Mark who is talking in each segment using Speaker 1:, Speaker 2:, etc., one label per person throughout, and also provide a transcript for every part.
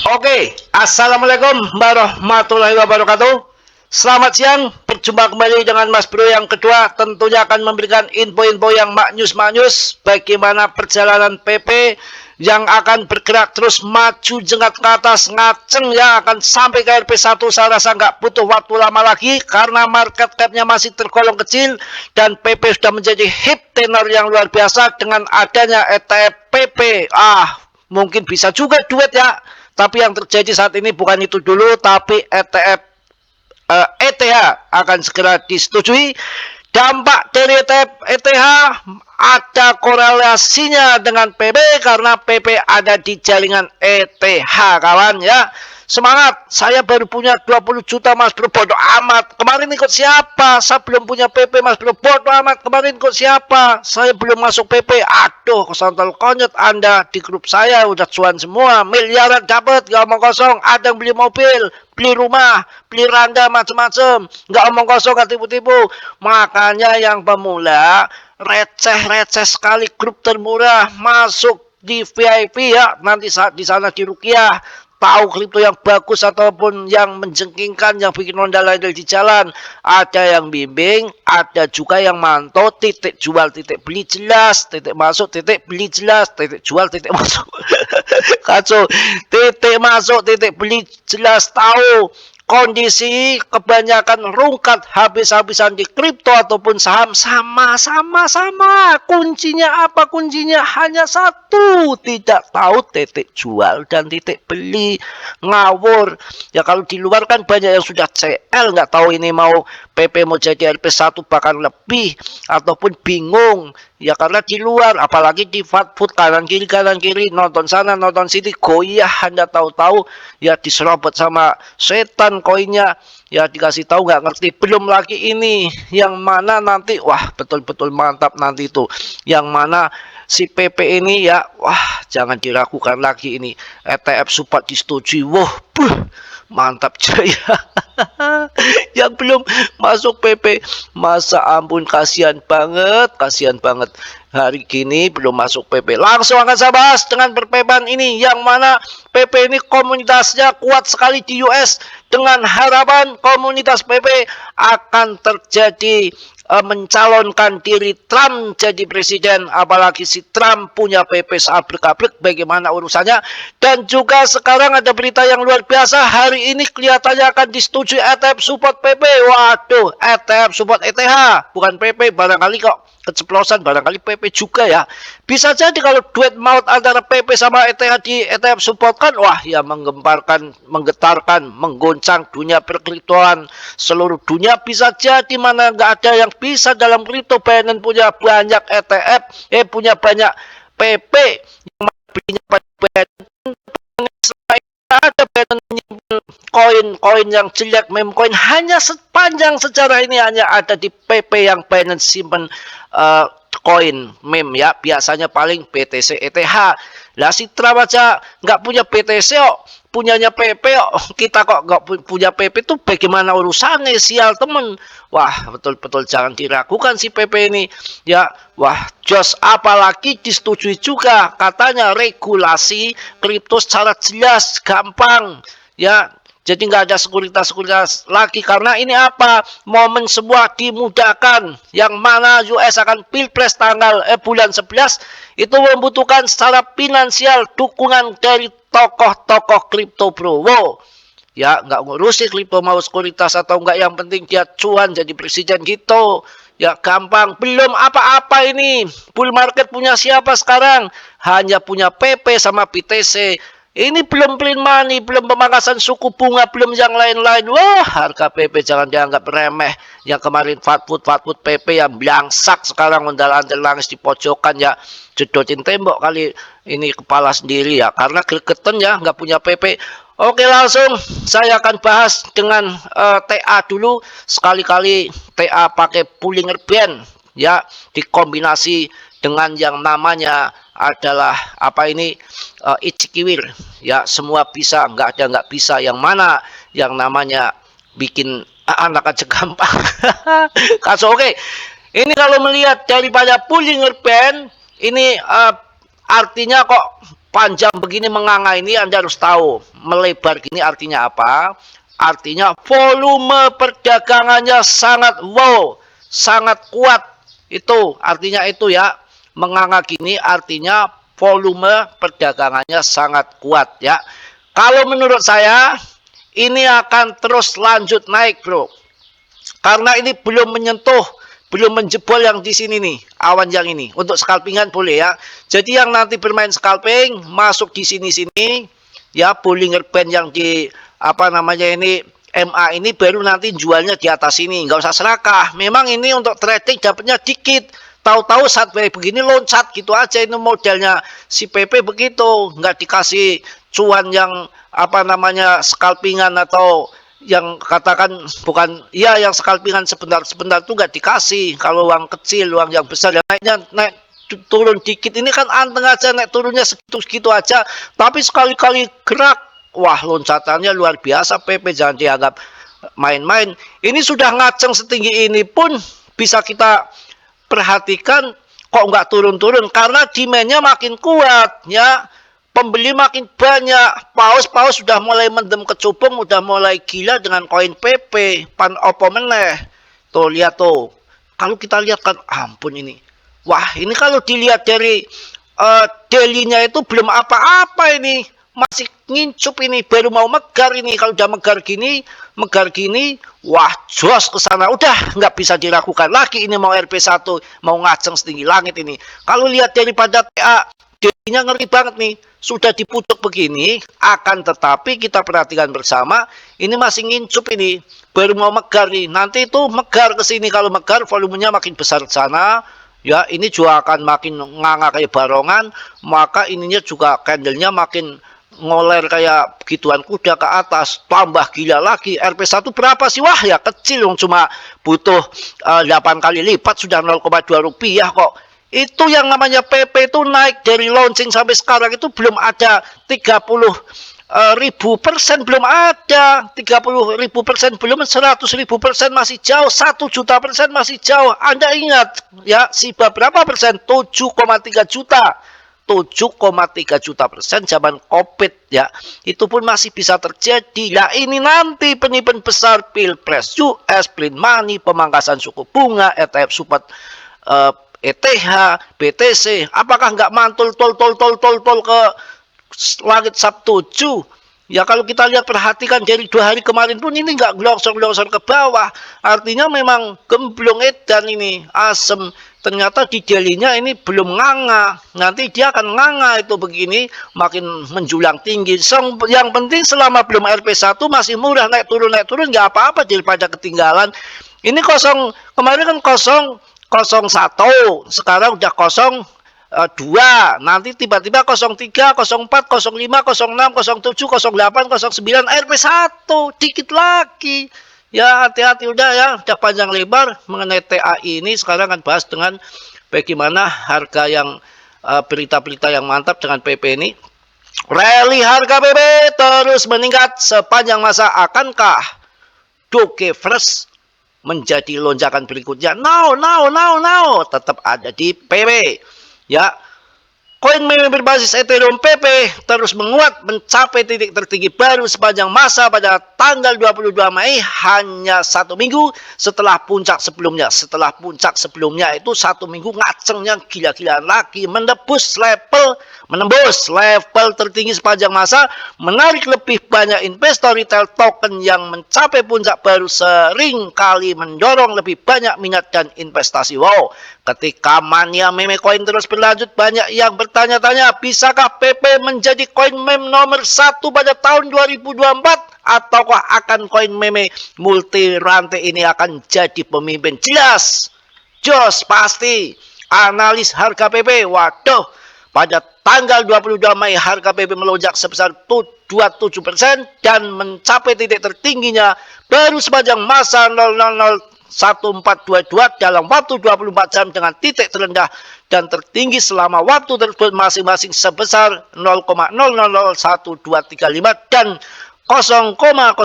Speaker 1: Oke, assalamualaikum warahmatullahi wabarakatuh. Selamat siang, berjumpa kembali dengan Mas Bro yang kedua. Tentunya akan memberikan info-info yang maknyus bagaimana perjalanan PP yang akan bergerak terus maju jengkat ke atas, ngaceng ya, akan sampai ke RP1. Saya rasa nggak butuh waktu lama lagi karena market cap-nya masih tergolong kecil dan PP sudah menjadi hit tenor yang luar biasa dengan adanya ETF PP. Mungkin bisa juga duet ya. Tapi yang terjadi saat ini bukan itu dulu, tapi ETF ETH akan segera disetujui. Dampak dari ETF ETH ada korelasinya dengan PP karena PP ada di jaringan ETH, kawan ya. Semangat, saya baru punya 20 juta Mas Bro, bodoh amat. Kemarin ikut siapa? Saya belum punya PP Mas Bro, bodoh amat. Kemarin ikut siapa? Saya belum masuk PP. Aduh, kesantol konyet Anda di grup saya udah cuan semua. Miliaran dapat, gak omong kosong. Ada yang beli mobil, beli rumah, beli randa, macam-macam. Gak omong kosong, gak tipu-tipu. Makanya yang pemula receh-receh sekali grup termurah masuk di VIP ya. Nanti saat di sana di Rukiah tahu kripto yang bagus ataupun yang menjengkingkan, yang bikin ondal-ondal di jalan. Ada yang bimbing, ada juga yang mantau, titik jual, titik beli jelas, titik masuk, titik beli jelas, titik jual, titik masuk. Kacau, titik masuk, titik beli jelas, tahu kondisi kebanyakan rungkat habis-habisan di kripto ataupun saham. Sama kuncinya apa? Kuncinya hanya satu, tidak tahu titik jual dan titik beli. Ngawur ya. Kalau di luar kan banyak yang sudah CL, nggak tahu ini mau PP mau jadi RP1 bahkan lebih, ataupun bingung ya karena di luar, apalagi di food kanan kiri nonton sana nonton sini goyah. Anda tahu-tahu ya diserobot sama setan koinnya ya, dikasih tahu nggak ngerti. Belum lagi ini yang mana nanti wah betul-betul mantap nanti itu yang mana si PP ini ya, wah jangan diragukan lagi ini ETF support disetujui. Wah mantap jaya. Yang belum masuk PP, masa ampun, kasihan banget hari gini belum masuk PP. Langsung akan saya bahas dengan berpeban ini, yang mana PP ini komunitasnya kuat sekali di US, dengan harapan komunitas PP akan terjadi mencalonkan diri Trump jadi presiden. Apalagi si Trump punya PP seabrek-abrek, bagaimana urusannya. Dan juga sekarang ada berita yang luar biasa, hari ini kelihatannya akan disetujui ETF support PP. Waduh, ETF support ETH bukan PP, barangkali kok keceplosan, barangkali PP juga ya. Bisa jadi kalau duet maut antara PP sama ETH di ETF support kan, wah ya menggemparkan, menggetarkan, menggoncang dunia perkriptoan seluruh dunia. Bisa jadi, mana nggak ada yang bisa dalam kripto. Binance punya banyak ETF, punya banyak PP yang belinya pada Binance. Ada koin-koin yang jelek, meme coin, hanya sepanjang sejarah ini hanya ada di PP yang Binance simpen koin meme ya, biasanya paling BTC ETH. Lah si Trump aja nggak punya BTC kok, punyanya PP kok. Kita kok nggak punya PP tuh bagaimana urusannya, sial temen. Wah betul-betul jangan diragukan si PP ini ya. Wah jos, apalagi disetujui juga katanya regulasi kripto secara jelas, gampang ya. Jadi nggak ada sekuritas lagi, karena ini apa? Momen semua dimudahkan, yang mana US akan pilpres tanggal bulan 11, itu membutuhkan secara finansial dukungan dari tokoh-tokoh kripto bro. Wow. Ya nggak ngurusi kripto mau sekuritas atau enggak, yang penting dia cuan jadi presiden gitu. Ya gampang. Belum apa-apa ini. Bull market punya siapa sekarang? Hanya punya PP sama BTC. Ini belum clean money, belum pemangkasan suku bunga, belum yang lain-lain. Wah, harga PP jangan dianggap remeh. Yang kemarin fatfood PP yang belangsak, sekarang ondal-ondal nangis di pojokan ya. Jedotin tembok kali ini kepala sendiri ya, karena gregetan ya, nggak punya PP. Oke, langsung saya akan bahas dengan TA dulu. Sekali-kali TA pakai Bollinger Band ya, dikombinasi dengan yang namanya adalah apa ini, Ichikiwir ya. Semua bisa, nggak bisa yang mana yang namanya bikin anak aja gampang. Kaso oke. Ini kalau melihat daripada Bollinger Band ini artinya kok panjang begini menganga ini Anda harus tahu. Melebar gini artinya apa? Artinya volume perdagangannya sangat wow, sangat kuat. Itu artinya itu ya. Menganga gini artinya volume perdagangannya sangat kuat ya. Kalau menurut saya ini akan terus lanjut naik, bro. Karena ini belum menyentuh, belum menjebol yang di sini nih, awan yang ini. Untuk scalpingan boleh ya. Jadi yang nanti bermain scalping masuk di sini-sini ya, Bollinger Band yang di apa namanya ini MA ini baru nanti jualnya di atas ini. Nggak usah serakah. Memang ini untuk trading dapatnya dikit. Tahu-tahu saat begini loncat gitu aja. Ini modelnya si PP begitu, nggak dikasih cuan yang apa namanya scalpingan atau yang katakan bukan ya yang scalpingan sebentar tuh nggak dikasih. Kalau uang kecil, uang yang besar ya naiknya naik turun dikit, ini kan anteng aja, naik turunnya segitu aja, tapi sekali-kali gerak wah loncatannya luar biasa. PP jangan dianggap main-main. Ini sudah ngaceng setinggi ini pun bisa kita perhatikan kok nggak turun-turun, karena demandnya makin kuat ya. Pembeli makin banyak, paus sudah mulai mendem kecubung, sudah mulai gila dengan koin PP, pan opo meneh. Tuh lihat tuh, kalau kita lihat kan, ampun ini. Wah ini kalau dilihat dari daily-nya itu belum apa-apa ini, masih ngincup ini, baru mau megar ini. Kalau udah megar gini, wah jos ke sana, udah nggak bisa dilakukan lagi. Ini mau RP1, mau ngaceng setinggi langit ini. Kalau lihat daripada TA, daily-nya ngeri banget nih. Sudah dipucuk begini, akan tetapi kita perhatikan bersama, ini masih ngincup ini, baru mau megar nih. Nanti itu megar ke sini, kalau megar volumenya makin besar ke sana, ya ini juga akan makin nganga kayak barongan, maka ininya juga candlenya makin ngoler kayak begituan kuda ke atas, tambah gila lagi. RP1 berapa sih? Wah ya kecil, cuma butuh 8 kali lipat sudah 0,2 rupiah kok. Itu yang namanya PP itu naik dari launching sampai sekarang itu belum ada 30.000% belum ada, 30.000% belum, 100.000% masih jauh, 1 juta persen masih jauh. Anda ingat ya, SIBA berapa persen? 7,3 juta. 7,3 juta persen zaman COVID ya, itu pun masih bisa terjadi. Nah ini nanti penipuan besar pilpres US, print money, pemangkasan suku bunga, ETF support ETH, BTC, apakah nggak mantul tol ke langit Sabtu 7? Ya kalau kita lihat perhatikan dari 2 hari kemarin pun ini nggak glongsor ke bawah. Artinya memang gemblong edan ini, asem. Ternyata di daily-nya ini belum nganga. Nanti dia akan nganga itu begini, makin menjulang tinggi. Yang penting selama belum RP1 masih murah, naik turun nggak apa-apa daripada ketinggalan. Ini kosong, kemarin kan kosong 01, sekarang udah 02, nanti tiba-tiba 03, 04, 05, 06, 07, 08, 09, RP1 dikit lagi. Ya hati-hati udah ya, udah panjang lebar mengenai TAI ini. Sekarang kan bahas dengan bagaimana harga yang berita-berita yang mantap dengan PP ini. Rally harga PP terus meningkat sepanjang masa. Akankah Doge Fresh menjadi lonjakan berikutnya? No. Tetap ada di PP. Ya. Koin meme berbasis Ethereum PP terus menguat mencapai titik tertinggi baru sepanjang masa pada tanggal 22 Mei, hanya 1 minggu setelah puncak sebelumnya. Setelah puncak sebelumnya itu 1 minggu ngacengnya gila-gilaan lagi, menembus level tertinggi sepanjang masa, menarik lebih banyak investor retail. Token yang mencapai puncak baru sering kali mendorong lebih banyak minat dan investasi. Wow, ketika mania meme koin terus berlanjut, banyak yang bertanya-tanya, bisakah PP menjadi koin meme nomor 1 pada tahun 2024? Ataukah akan koin meme multi rantai ini akan jadi pemimpin? Jelas, jos, pasti. Analis harga PP, waduh, pada tanggal 22 Mei harga PP melonjak sebesar 27% dan mencapai titik tertingginya baru sepanjang masa 0001422 dalam waktu 24 jam, dengan titik terendah dan tertinggi selama waktu tersebut masing-masing sebesar 0,001235 dan 0,000142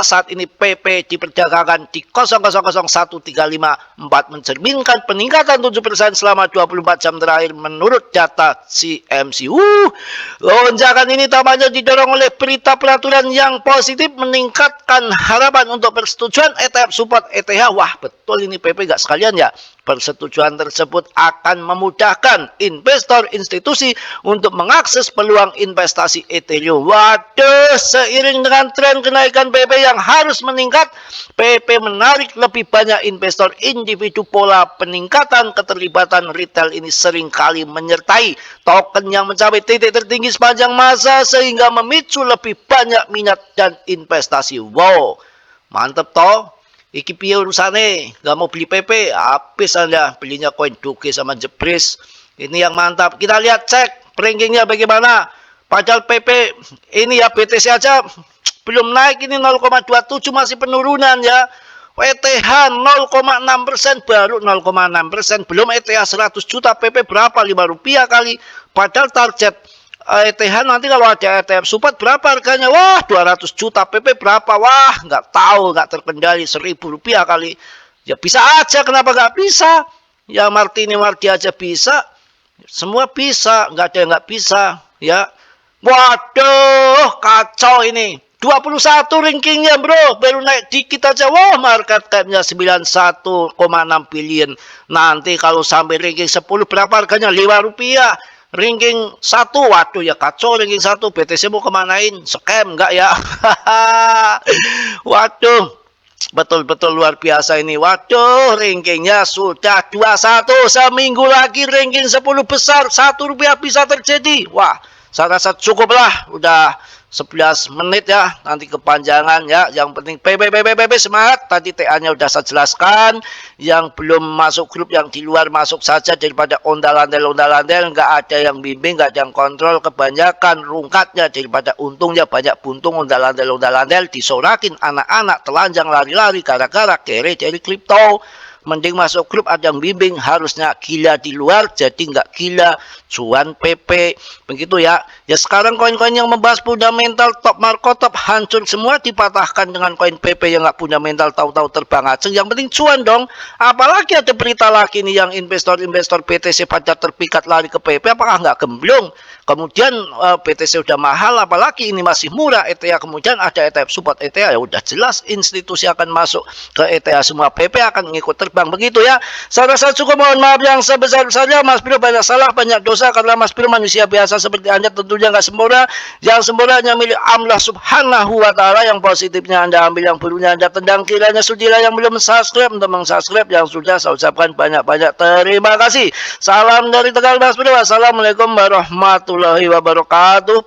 Speaker 1: saat ini PP diperdagangkan di 0,001354 mencerminkan peningkatan 7% selama 24 jam terakhir menurut data CMC. Lonjakan ini tampaknya didorong oleh berita peraturan yang positif meningkatkan harapan untuk persetujuan ETF support ETH. Wah, betul ini PP gak sekalian ya. Persetujuan tersebut akan memudahkan investor institusi untuk mengakses peluang investasi Ethereum. Waduh, seiring dengan tren kenaikan PP yang harus meningkat, PP menarik lebih banyak investor individu. Pola peningkatan keterlibatan retail ini seringkali menyertai token yang mencapai titik tertinggi sepanjang masa sehingga memicu lebih banyak minat dan investasi. Wow, mantep toh. Iki piye urusane? Gak mau beli PP, habis Anda belinya koin Doge sama Jebris. Ini yang mantap. Kita lihat cek rankingnya bagaimana. Padahal PP ini ya BTC aja belum naik, ini 0,27 masih penurunan ya. ETH 0,6%, baru 0,6%. Belum ETH 100 juta, PP berapa? 5 rupiah kali. Padahal target ETH nanti kalau ada ETF support berapa harganya? Wah, 200 juta. PP berapa? Wah, nggak tahu, nggak terkendali. 1.000 rupiah kali. Ya bisa aja, kenapa nggak bisa? Ya Martini aja bisa. Semua bisa, nggak ada yang nggak bisa. Ya, waduh, kacau ini. 21 rankingnya bro, baru naik dikit aja. Wah, market cap-nya 91,6 billion. Nanti kalau sampai ranking 10 berapa harganya? 5 rupiah. Ranking 1, waduh ya kacau ranking 1. BTC mau kemanain? Scam enggak ya? Waduh, betul-betul luar biasa ini. Waduh, rankingnya sudah 21. Seminggu lagi ranking 10 besar. 1 rupiah bisa terjadi. Wah, saya rasa cukup lah. Udah 11 menit ya, nanti kepanjangan ya. Yang penting PP semangat. Tadi TA-nya udah saya jelaskan. Yang belum masuk grup, yang di luar masuk saja daripada ondal-ondel nggak ada yang bimbing, nggak ada yang kontrol. Kebanyakan rungkatnya daripada untungnya. Banyak buntung ondal-ondel disorakin anak-anak telanjang lari-lari gara-gara kere dari kripto. Mending masuk grup ada yang bimbing, harusnya gila di luar jadi nggak gila, cuan PP begitu ya. Ya sekarang koin-koin yang membahas fundamental top market top hancur semua, dipatahkan dengan koin PP yang nggak fundamental, tahu-tahu terbang aceng. Yang penting cuan dong. Apalagi ada berita lagi nih yang investor-investor BTC pada terpikat lari ke PP, apakah nggak gemblong? Kemudian BTC udah mahal, apalagi ini masih murah ETH, kemudian ada ETF support ETH, ya udah jelas institusi akan masuk ke ETH semua, PP akan ngikut terbang begitu ya. Saya rasa cukup, mohon maaf yang sebesar-besarnya. Mas Bro banyak salah, banyak dosa karena Mas Bro manusia biasa seperti Anda, tentunya nggak sempurna. Yang sempurnanya milik Allah Subhanahu wa Ta'ala. Yang positifnya Anda ambil, yang buruknya Anda tendang. Kiranya sudilah yang belum subscribe untuk meng-subscribe, yang sudah saya ucapkan banyak-banyak terima kasih. Salam dari Tegal Mas Bro. Wassalamualaikum warahmatullahi wabarakatuh.